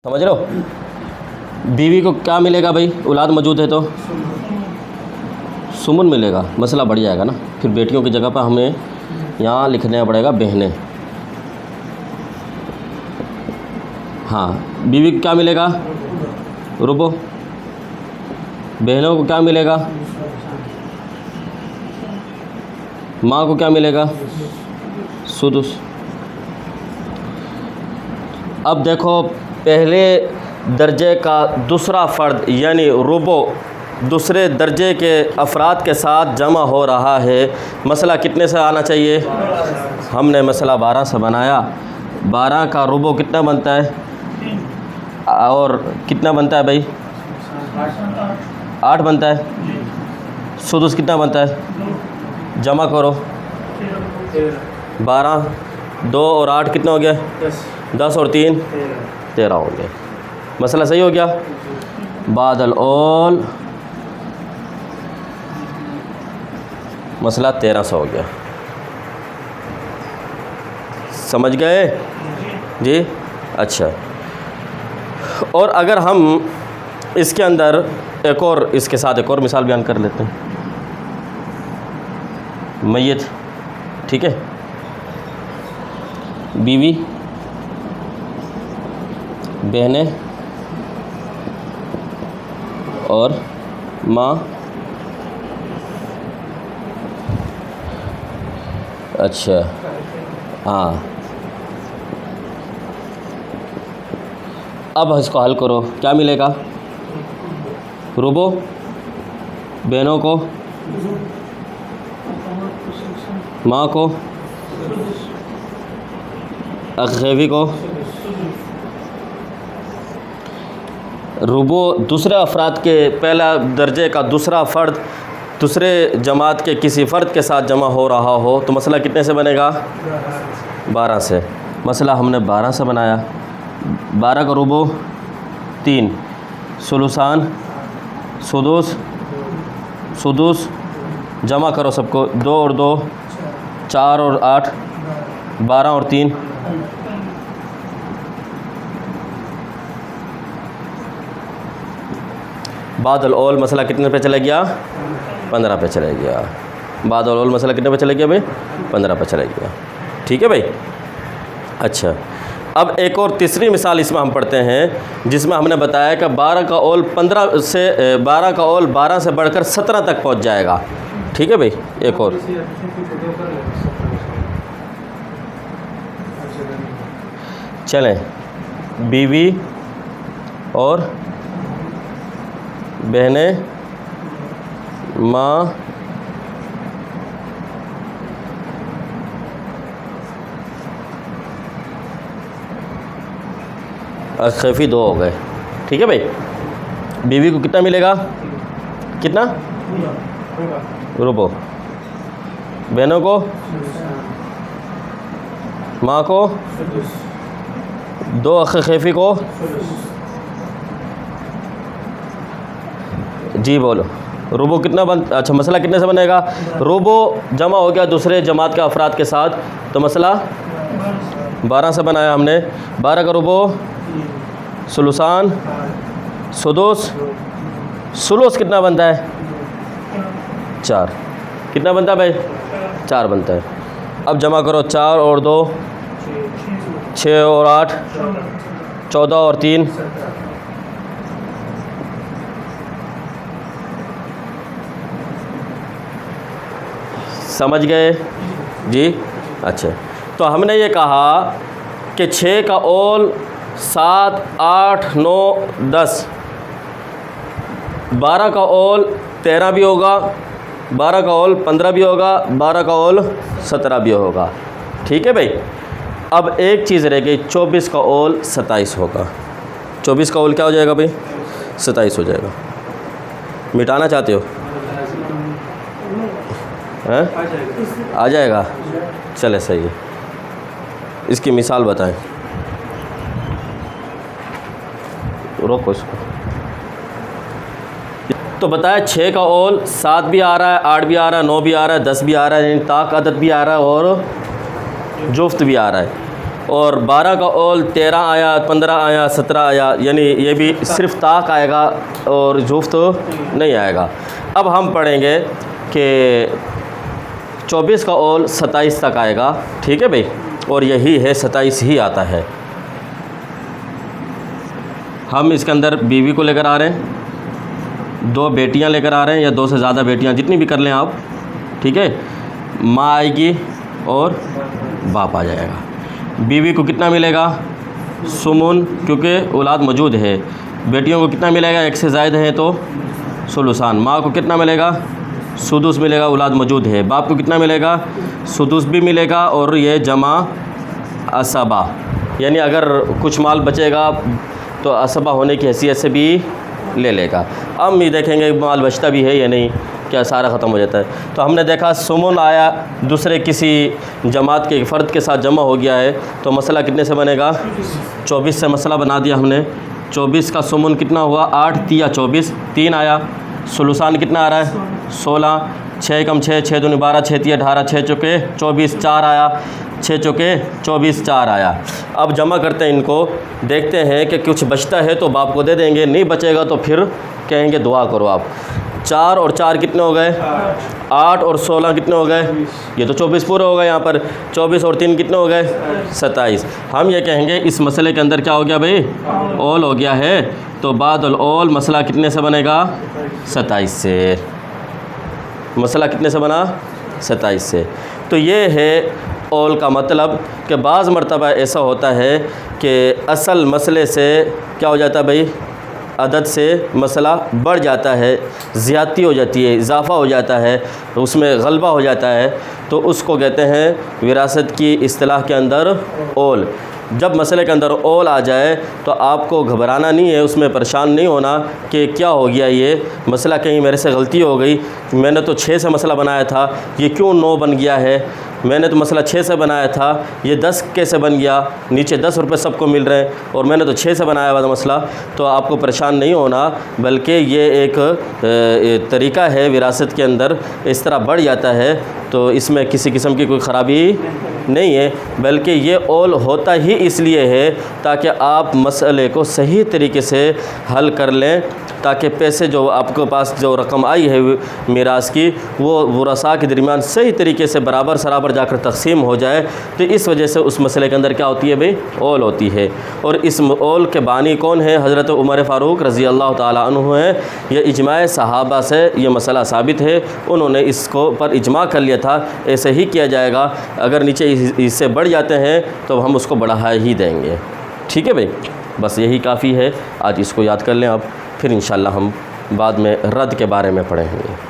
समझ रहे हो। बीवी को क्या मिलेगा भाई, औलाद मौजूद है तो सुमन मिलेगा, मसला बढ़ जाएगा ना। फिर बेटियों की जगह पर हमें यहाँ लिखना पड़ेगा बहनें। हाँ, बीवी को क्या मिलेगा, रुबो। बहनों को क्या मिलेगा, माँ को क्या मिलेगा, सुदुस। अब देखो, पहले दर्जे का दूसरा फ़र्द यानी रुबो दूसरे दर्जे के अफराद के साथ जमा हो रहा है। मसला कितने से आना चाहिए, हमने मसला 12 से बनाया। 12 का रुबो कितना बनता है, और कितना बनता है भाई, 8 बनता है। सुदुस कितना बनता है, जमा करो 12, 2 और 8 कितना हो गया, 10 और 3 13 हो गया। मसला सही हो गया। बादल ओल मसला 1300 हो गया। समझ गए जी। अच्छा, और अगर हम इसके अंदर एक और, इसके साथ एक और मिसाल बयान कर लेते हैं। मैयत, ठीक है, बीवी, बहनें और माँ। अच्छा, हाँ, अब इसको हल करो, क्या मिलेगा, रुबो, बहनों को, माँ को, अख़ेवी को। रुबो दूसरे अफराद के पहला दर्जे का दूसरा फ़र्द दूसरे जमात के किसी फ़र्द के साथ जमा हो रहा हो तो मसला कितने से बनेगा, 12 से। मसला हमने 12 से बनाया। 12 का रुबो 3, सुलुसान, सुदुस, सुदुस, जमा करो सबको, 2 और 2 4 और 8 12 और 3 बादल ओल मसला कितने पे चला गया, 15 पे चला गया। बादल ओल मसला कितने पे चला गया भाई, 15 पे चला गया। ठीक है भाई। अच्छा, अब एक और तीसरी मिसाल इसमें हम पढ़ते हैं, जिसमें हमने बताया कि 12 का ओल 15 से 12 का ओल 12 से बढ़कर 17 तक पहुंच जाएगा। ठीक है भाई। एक और चलें, बीवी और बहनें, माँ, अख़ेफ़ी 2 हो गए। ठीक है भाई। बीवी को कितना मिलेगा, कितना, रुबो, बहनों को, माँ को, 2 अख़ेफ़ी को, जी बोलो, रुबो कितना बन, अच्छा मसला कितने से बनेगा, रुबो जमा हो गया दूसरे जमात के अफराद के साथ तो मसला 12 से बनाया हमने। 12 का रुबो, सुलुसान, सुदुस, सुलुस कितना बनता है, 4। कितना बनता है भाई, 4 बनता है। अब जमा करो, 4 और 2 6 और 8 14 और 3 समझ गए जी। अच्छा, तो हमने ये कहा कि 6 का ओल 7 8 9 10, 12 का ओल 13 भी होगा, 12 का ओल 15 भी होगा, 12 का ओल 17 भी होगा। ठीक है भाई। अब एक चीज़ रह गई, 24 का ओल 27 होगा। 24 का ओल क्या हो जाएगा भाई, 27 हो जाएगा। मिटाना चाहते हो, हैं, आ जाएगा। चले सही है। इसकी मिसाल बताएं, रोको इसको। तो बताया 6 का ओल 7 भी आ रहा है, 8 भी आ रहा है, 9 भी आ रहा है, 10 भी आ रहा है, यानी ताक अदद भी आ रहा है और जुफ्त भी आ रहा है। और 12 का ओल 13 आया, 15 आया, 17 आया, यानी ये भी सिर्फ ताक आएगा और जुफ्त नहीं आएगा। अब हम पढ़ेंगे कि 24 का ओल 27 तक आएगा, ठीक है भाई, और यही है 27 ही आता है। हम इसके अंदर बीवी को लेकर आ रहे हैं, 2 बेटियां लेकर आ रहे हैं या 2 से ज़्यादा बेटियां, जितनी भी कर लें आप, ठीक है। माँ आएगी और बाप आ जाएगा। बीवी को कितना मिलेगा? सुमुन, क्योंकि औलाद मौजूद है। बेटियों को कितना मिलेगा? 1 से ज़ायद है तो सुलुसान। माँ को कितना मिलेगा? सुदुस मिलेगा, औलाद मौजूद है। बाप को कितना मिलेगा? सुदुस भी मिलेगा और ये जमा असबा, यानी अगर कुछ माल बचेगा तो असबा होने की हैसियत से भी ले लेगा। अब भी देखेंगे माल बचता भी है या नहीं, क्या सारा ख़त्म हो जाता है। तो हमने देखा सुमुन आया, दूसरे किसी जमात के फ़र्द के साथ जमा हो गया है, तो मसला कितने से बनेगा? 24 से मसला बना दिया हमने। 24 का सुमुन कितना हुआ? 8 तिया 24, 3 आया। सुलुसान कितना आ रहा है? 16, 6 कम 6, 6 दूनी 12, 6 तिया 18, 6 चौके 24, 4 आया, 6 चौके 24, 4 आया। अब जमा करते हैं इनको, देखते हैं कि कुछ बचता है तो बाप को दे देंगे, नहीं बचेगा तो फिर कहेंगे दुआ करो आप। 4 और 4 कितने हो गए? 8 और 16 कितने हो गए? ये तो 24 पूरे हो गए यहाँ पर। 24 और 3 कितने हो गए? 27। हम ये कहेंगे इस मसले के अंदर क्या हो गया भाई? ओल हो गया है, तो बादल ओल मसला कितने से बनेगा? 27 से। मसला कितने से बना? 27 से। तो ये है ओल का मतलब कि बाज़ मरतबा ऐसा होता है कि असल मसले से क्या हो जाता है भाई? अदद से मसला बढ़ जाता है, ज़्यादती हो जाती है, इजाफ़ा हो जाता है, उसमें गलबा हो जाता है, तो उसको कहते हैं विरासत की इस्तिलाह के अंदर ओल। जब मसले के अंदर ओल आ जाए तो आपको घबराना नहीं है, उसमें परेशान नहीं होना कि क्या हो गया, ये मसला कहीं मेरे से गलती हो गई, मैंने तो 6 से मसला बनाया था, ये क्यों 9 बन गया है, मैंने तो मसला 6 से बनाया था, ये 10 कैसे बन गया, नीचे 10 रुपये सबको मिल रहे हैं और मैंने तो 6 से बनाया हुआ था मसला। तो आपको परेशान नहीं होना, बल्कि ये एक तरीक़ा है विरासत के अंदर, इस तरह बढ़ जाता है, तो इसमें किसी किस्म की कोई ख़राबी नहीं है, बल्कि ये ओल होता ही इसलिए है ताकि आप मसले को सही तरीके से हल कर लें, ताकि पैसे जो आपके पास जो रकम आई है मीरास की, वो वरसा के दरमियान सही तरीके से बराबर सराबर जाकर तकसीम हो जाए। तो इस वजह से उस मसले के अंदर क्या होती है भाई? ओल होती है। और इस ओल के बानी कौन है? हज़रत उमर फ़ारूक रज़ी अल्लाह ताला अन्हु है। ये इजमाए सहाबा से ये मसला साबित है, उन्होंने इसको पर इजमा कर लिया था, ऐसे ही किया जाएगा। अगर नीचे इससे बढ़ जाते हैं तो हम उसको बढ़ा ही देंगे, ठीक है भाई। बस यही काफ़ी है, आज इसको याद कर लें आप, फिर इंशाअल्लाह हम बाद में रद्द के बारे में पढ़ेंगे।